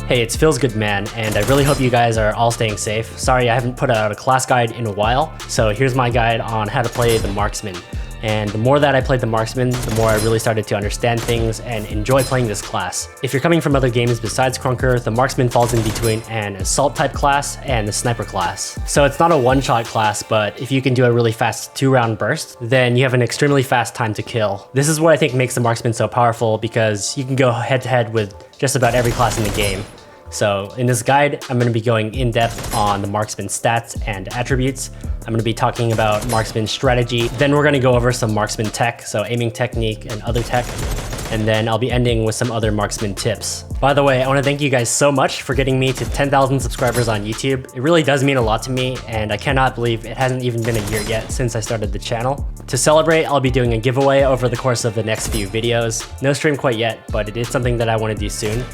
Hey, it's PhilzGoodMan, and I really hope you guys are all staying safe. Sorry, I haven't put out a class guide in a while, so here's my guide on how to play the Marksman. And the more that I played the Marksman, the more I really started to understand things and enjoy playing this class. If you're coming from other games besides Krunker, the Marksman falls in between an assault type class and a sniper class. So it's not a one-shot class, but if you can do a really fast 2-round burst, then you have an extremely fast time to kill. This is what I think makes the Marksman so powerful, because you can go head-to-head with just about every class in the game. So in this guide, I'm going to be going in depth on the Marksman stats and attributes. I'm going to be talking about Marksman strategy. Then we're going to go over some Marksman tech, so aiming technique and other tech. And then I'll be ending with some other Marksman tips. By the way, I want to thank you guys so much for getting me to 10,000 subscribers on YouTube. It really does mean a lot to me, and I cannot believe it hasn't even been a year yet since I started the channel. To celebrate, I'll be doing a giveaway over the course of the next few videos. No stream quite yet, but it is something that I want to do soon.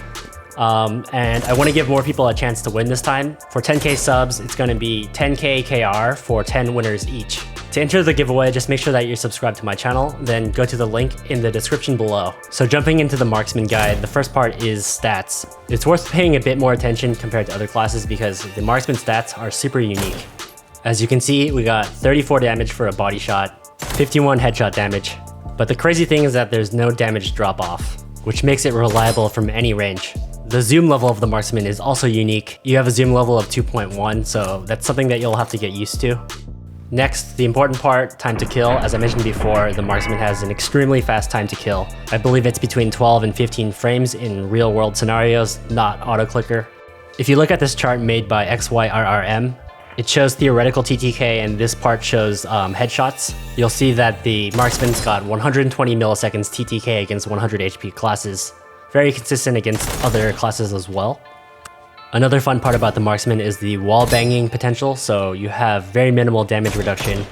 And I want to give more people a chance to win this time. For 10k subs, it's going to be 10k KR for 10 winners each. To enter the giveaway, just make sure that you're subscribed to my channel, then go to the link in the description below. So jumping into the Marksman guide, the first part is stats. It's worth paying a bit more attention compared to other classes because the Marksman stats are super unique. As you can see, we got 34 damage for a body shot, 51 headshot damage. But the crazy thing is that there's no damage drop off, which makes it reliable from any range. The zoom level of the Marksman is also unique. You have a zoom level of 2.1, so that's something that you'll have to get used to. Next, the important part, time to kill. As I mentioned before, the Marksman has an extremely fast time to kill. I believe it's between 12 and 15 frames in real world scenarios, not auto-clicker. If you look at this chart made by XYRRM, it shows theoretical TTK and this part shows headshots. You'll see that the Marksman's got 120 milliseconds TTK against 100 HP classes. Very consistent against other classes as well. Another fun part about the Marksman is the wall banging potential, so you have very minimal damage reduction,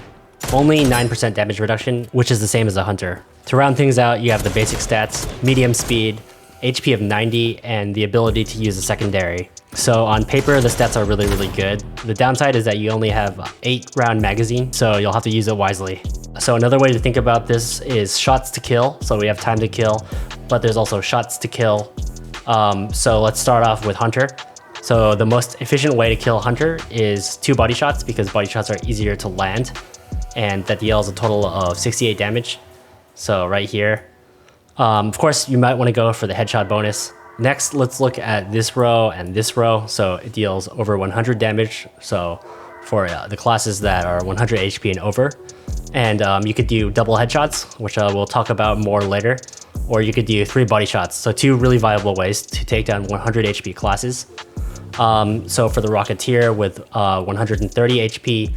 only 9% damage reduction, which is the same as a hunter. To round things out, you have the basic stats, medium speed, HP of 90, and the ability to use a secondary. So on paper, the stats are really good. The downside is that you only have 8-round magazine, so you'll have to use it wisely. So another way to think about this is shots to kill. So we have time to kill, but there's also shots to kill. So let's start off with Hunter. So the most efficient way to kill Hunter is 2 body shots, because body shots are easier to land, and that deals a total of 68 damage. So right here. Of course, you might want to go for the headshot bonus. Next, let's look at this row and this row. So it deals over 100 damage. So for the classes that are 100 HP and over. And you could do double headshots, which we'll talk about more later. Or you could do 3 body shots. So 2 really viable ways to take down 100 HP classes. So for the Rocketeer with 130 HP,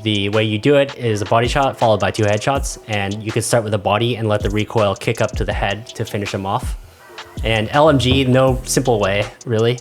the way you do it is a body shot followed by 2 headshots. And you could start with a body and let the recoil kick up to the head to finish him off. And LMG, no simple way, really.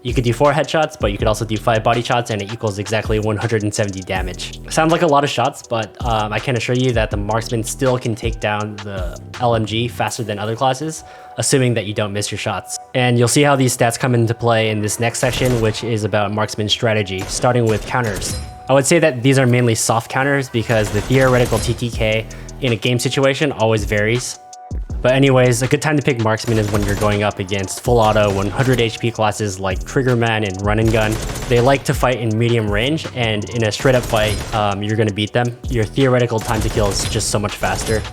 You could do 4 headshots, but you could also do 5 body shots and it equals exactly 170 damage. Sounds like a lot of shots, but I can assure you that the Marksman still can take down the LMG faster than other classes, assuming that you don't miss your shots. And you'll see how these stats come into play in this next section, which is about Marksman strategy, starting with counters. I would say that these are mainly soft counters because the theoretical TTK in a game situation always varies. But anyways, a good time to pick Marksman is when you're going up against full auto 100 HP classes like Triggerman and Run and Gun. They like to fight in medium range, and in a straight up fight, you're going to beat them. Your theoretical time to kill is just so much faster.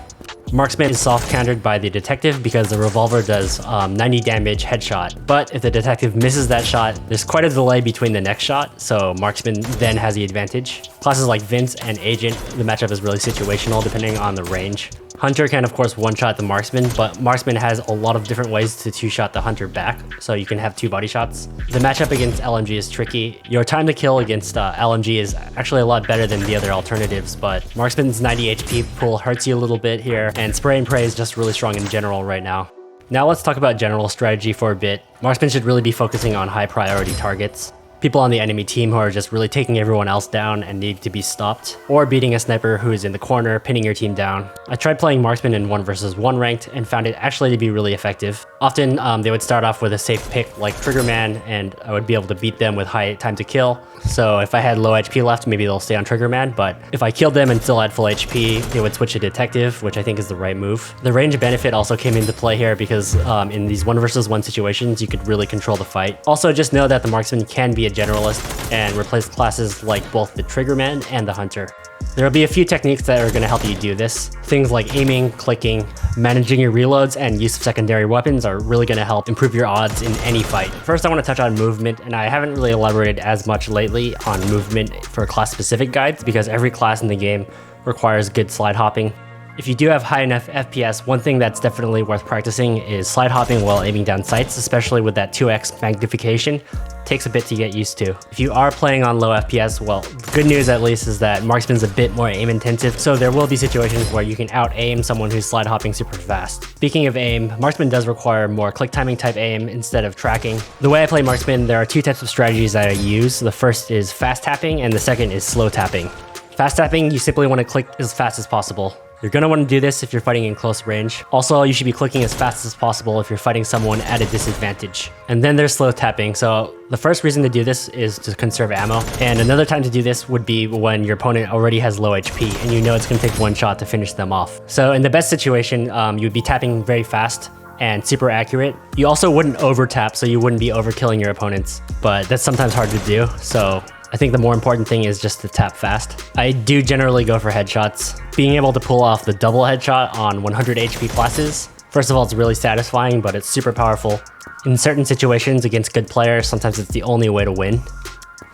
Marksman is soft countered by the Detective because the revolver does 90 damage headshot. But if the Detective misses that shot, there's quite a delay between the next shot, so Marksman then has the advantage. Classes like Vince and Agent, the matchup is really situational depending on the range. Hunter can of course one-shot the Marksman, but Marksman has a lot of different ways to 2-shot the Hunter back, so you can have 2 body shots. The matchup against LMG is tricky. Your time to kill against LMG is actually a lot better than the other alternatives, but Marksman's 90 HP pool hurts you a little bit here, and Spray and Pray is just really strong in general right now. Now let's talk about general strategy for a bit. Marksman should really be focusing on high priority targets. people on the enemy team who are just really taking everyone else down and need to be stopped, or beating a sniper who is in the corner, pinning your team down. I tried playing Marksman in 1 versus 1 ranked and found it actually to be really effective. Often they would start off with a safe pick like Triggerman, and I would be able to beat them with high time to kill. So if I had low HP left, maybe they'll stay on Triggerman, but if I killed them and still had full HP, they would switch to Detective, which I think is the right move. The range benefit also came into play here because in these 1 versus 1 situations, you could really control the fight. Also, just know that the Marksman can be a generalist and replace classes like both the Triggerman and the Hunter. There will be a few techniques that are going to help you do this. Things like aiming, clicking, managing your reloads, and use of secondary weapons are really going to help improve your odds in any fight. First, I want to touch on movement, and I haven't really elaborated as much lately on movement for class-specific guides because every class in the game requires good slide hopping. If you do have high enough FPS, one thing that's definitely worth practicing is slide hopping while aiming down sights, especially with that 2x magnification. Takes a bit to get used to. If you are playing on low FPS, well, the good news at least is that Marksman's a bit more aim intensive, so there will be situations where you can out-aim someone who's slide hopping super fast. Speaking of aim, Marksman does require more click timing type aim instead of tracking. The way I play Marksman, there are 2 types of strategies that I use. The first is fast tapping and the second is slow tapping. Fast tapping, you simply want to click as fast as possible. You're going to want to do this if you're fighting in close range. Also, you should be clicking as fast as possible if you're fighting someone at a disadvantage. And then there's slow tapping. So the first reason to do this is to conserve ammo. And another time to do this would be when your opponent already has low HP and you know it's going to take 1 shot to finish them off. So in the best situation, you would be tapping very fast and super accurate. You also wouldn't over tap, so you wouldn't be overkilling your opponents, but that's sometimes hard to do. So I think the more important thing is just to tap fast. I do generally go for headshots. Being able to pull off the double headshot on 100 HP classes, first of all, it's really satisfying, but it's super powerful. In certain situations against good players, sometimes it's the only way to win.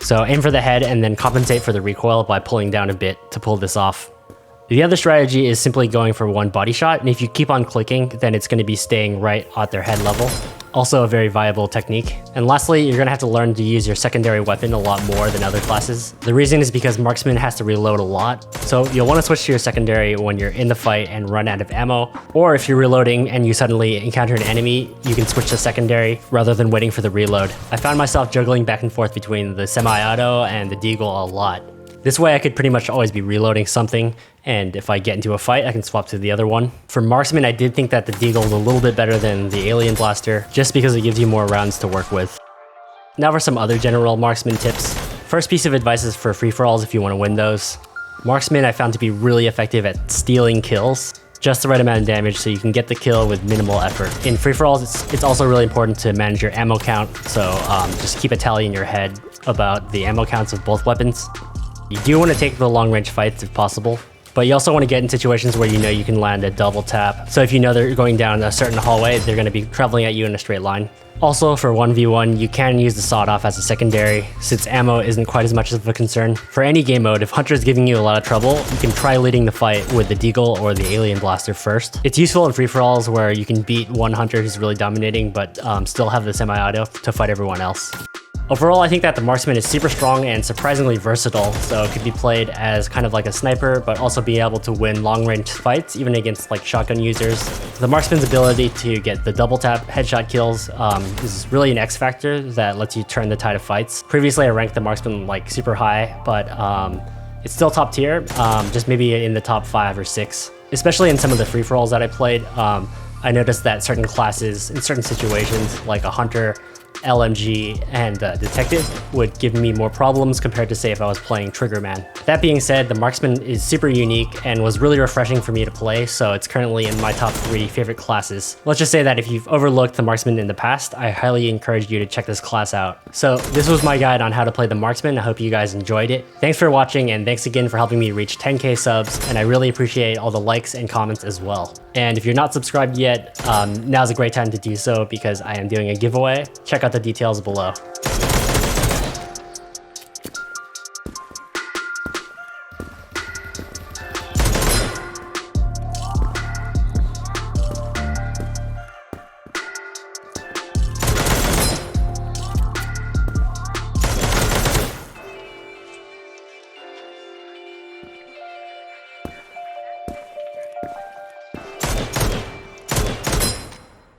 So aim for the head and then compensate for the recoil by pulling down a bit to pull this off. The other strategy is simply going for 1 body shot, and if you keep on clicking, then it's going to be staying right at their head level. Also a very viable technique. And lastly, you're going to have to learn to use your secondary weapon a lot more than other classes. The reason is because Marksman has to reload a lot, so you'll want to switch to your secondary when you're in the fight and run out of ammo, or if you're reloading and you suddenly encounter an enemy, you can switch to secondary rather than waiting for the reload. I found myself juggling back and forth between the semi-auto and the deagle a lot. This way I could pretty much always be reloading something, and if I get into a fight, I can swap to the other one. For Marksman, I did think that the deagle is a little bit better than the alien blaster, just because it gives you more rounds to work with. Now for some other general Marksman tips. First piece of advice is for free-for-alls if you want to win those. Marksman I found to be really effective at stealing kills. Just the right amount of damage so you can get the kill with minimal effort. In free-for-alls, it's also really important to manage your ammo count, so just keep a tally in your head about the ammo counts of both weapons. You do want to take the long-range fights if possible, but you also want to get in situations where you know you can land a double tap. So if you know they're going down a certain hallway, they're going to be traveling at you in a straight line. Also, for 1v1, you can use the sawed-off as a secondary, since ammo isn't quite as much of a concern. For any game mode, if Hunter is giving you a lot of trouble, you can try leading the fight with the deagle or the alien blaster first. It's useful in free-for-alls where you can beat one Hunter who's really dominating, but still have the semi-auto to fight everyone else. Overall, I think that the Marksman is super strong and surprisingly versatile, so it could be played as kind of like a sniper, but also be able to win long-range fights, even against like shotgun users. The Marksman's ability to get the double tap headshot kills is really an X factor that lets you turn the tide of fights. Previously, I ranked the Marksman like super high, but it's still top tier, just maybe in the top 5 or 6. Especially in some of the free-for-alls that I played, I noticed that certain classes, in certain situations, like a Hunter, LMG, and Detective would give me more problems compared to, say, if I was playing Triggerman. That being said, the Marksman is super unique and was really refreshing for me to play, so it's currently in my top 3 favorite classes. Let's just say that if you've overlooked the Marksman in the past, I highly encourage you to check this class out. So this was my guide on how to play the Marksman. I hope you guys enjoyed it. Thanks for watching, and thanks again for helping me reach 10k subs, and I really appreciate all the likes and comments as well. And if you're not subscribed yet, now's a great time to do so because I am doing a giveaway. Check out the details below.